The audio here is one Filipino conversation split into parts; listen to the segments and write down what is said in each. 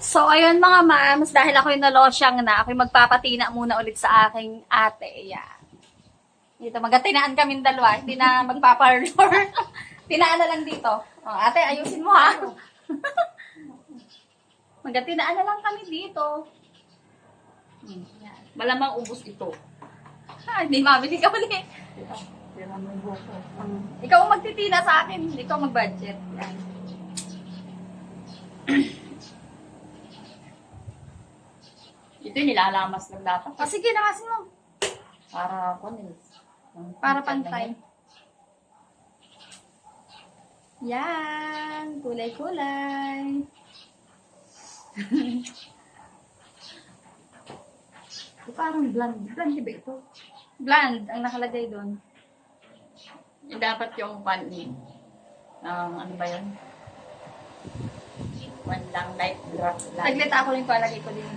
So, ayun mga ma'ams, dahil ako'y nalosyang na, ako'y magpapatina muna ulit sa aking ate. Ayan. Dito, magatinaan kaming dalawa. Hindi na magpaparlor. Tinaan na lang dito. Oh, ate, ayusin mo ha. Magatinaan na lang kami dito. Ayan. Malamang ubos ito. Hindi mabili ka ulit. Tira mo yung buko. Ikaw ang magtitina sa akin. Ikaw mag-budget. Ayan. Ito yung nilalamas lang dapat. O, sige, nakasin mo. Para ako nil. Para pantay. Yan. Kulay-kulay. Parang bland. Bland ba ito? Bland ang nakalagay doon. Dapat yung panin. Ano ba yun? One lang light drop lang. Taglit ako rin ko, lagay ko din.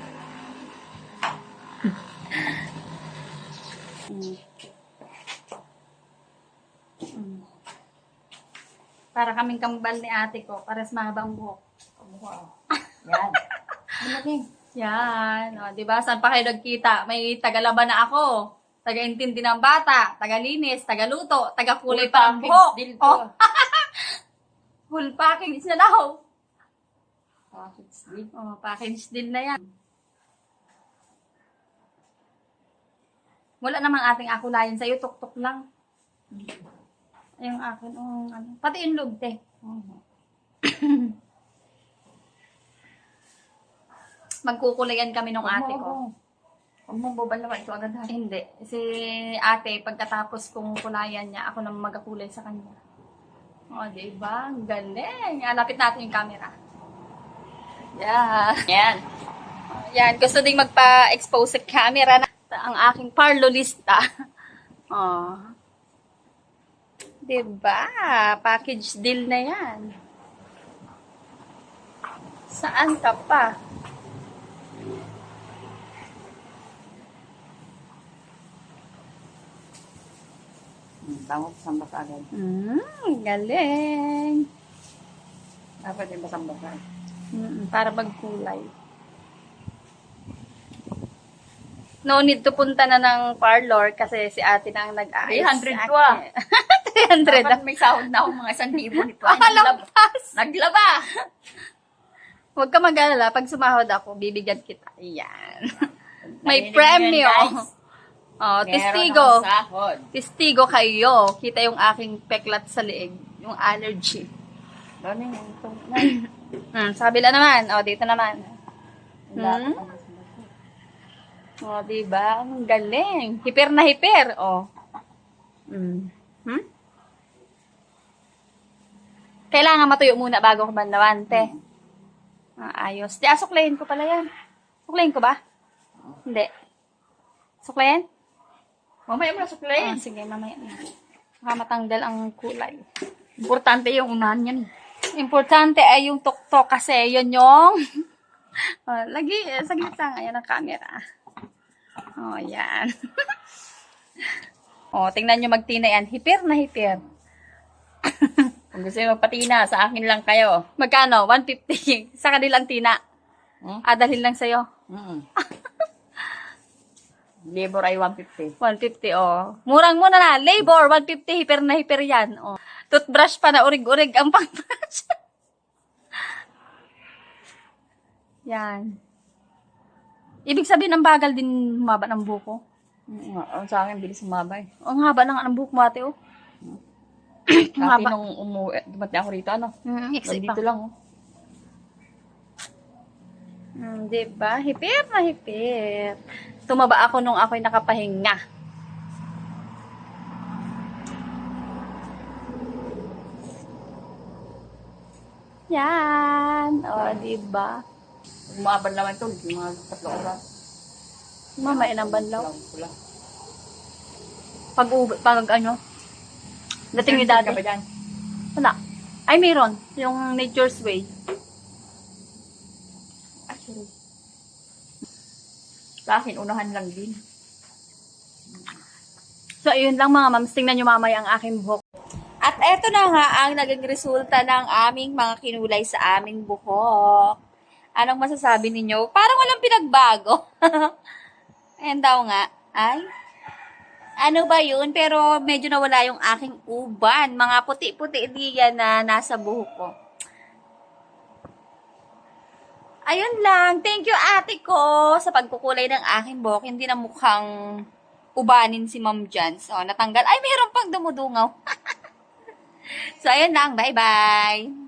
Para kaming kambal ni ate ko, pares mahabang buhok. Yan. Ano din? Yan. O, diba? Saan pa kayo nagkita? May tagalaban na ako. Taga-intindi ng bata. Taga-linis. Taga-luto. Taga-kulay pa ang buhok. Deal Oh, to. full package na daw. Package deal. Oh, package din na yan. Wala namang ating akulayan sa'yo. Tuk-tuk lang. Yung akin, ano. Pati yung loob, te. Magkukulayan kami nung ate ko. Huwag mong bubalawan ito agad ha. Hindi. Si ate, pagkatapos kong kulayan niya, ako nang magakulay sa kanya. O, diba? Ang galing. Lapit natin yung camera. Yan. Yan. Yan. Gusto ding magpa-expose sa camera na ang aking parlolista. Oh. Diba? Package deal na yan. Saan ka pa? Tama, basang basa agad. Galing. Dapat yung basang basa. Para magkulay. No need to punta na ng parlor kasi si ate na ang nag-ayos. 300 to ah. 300 Dapat may sahod na akong mga 1,000 nito. Ay, Lampas! naglaba! Huwag ka mag-alala. Pag sumahod ako, bibigyan kita. Yan. May Narinig premyo. niyo yan, guys. Oh, Meron testigo. akong sahod. Testigo kayo. Kita yung aking peklat sa leeg. Yung allergy. Dami yung ito. Sabi lang naman. O, dito naman. Dapat O, diba? Ang galing. Hiper na hiper. O. Kailangan matuyo muna bago ko banlawan, te. Ayos. Di, suklayin ko pala yan. Suklayin ko ba? Hindi. Suklayin? mamaya mo na suklayin. Sige, mamaya na. Baka matanggal ang kulay. Importante yung unahan yan. Importante ay yung tuktok kasi yun yung lagi, saglit lang. Ayan ang camera. Oh, yan. Oh, tingnan nyo magtina yan. Hipir na hipir. Kung gusto nyo magpatina, sa akin lang kayo. Magkano? 150. Sa kanilang tina. Dalhin lang sa'yo. Labor ay 150. 150, oh. Murang muna na. Labor, 150. Hipir na hipir yan. Oh. Toothbrush pa na urig-urig ang pang-brush. Yan. Ibig sabihin, ang bagal din humaba ng buko. Sa akin, bilis umabay. Ang haba ng buhok mo ate, oh. Dati haba. nung dumating ako rito, ano? Iksi pa. Dito lang, oh. Diba? Hipir na hipir. Tumaba ako nung ako'y nakapahinga. Yan. O, diba? Umabal naman ito, yung mga 3 oras. Mamaya ng banlaw. Pula. Pag ano? Dating ni daddy. Ka ba dyan? Wala. Ay, mayroon. Yung Nature's Way. Actually. Sa akin, unahan lang din. So, ayun lang mga mams. Tingnan nyo mamaya ang aking buhok. At eto na nga ang naging resulta ng aming mga kinulay sa aming buhok. Anong masasabi ninyo? Parang walang pinagbago. Ayan daw nga. Ay, ano ba yun? Pero medyo nawala yung aking uban. Mga puti-puti diyan na nasa buhok ko. Ayun lang. Thank you, ate ko, sa pagkukulay ng aking buhok. Hindi na mukhang ubanin si Ma'am Jans. O, natanggal. Ay, mayroon pang dumudungaw. So, ayun lang. Bye-bye.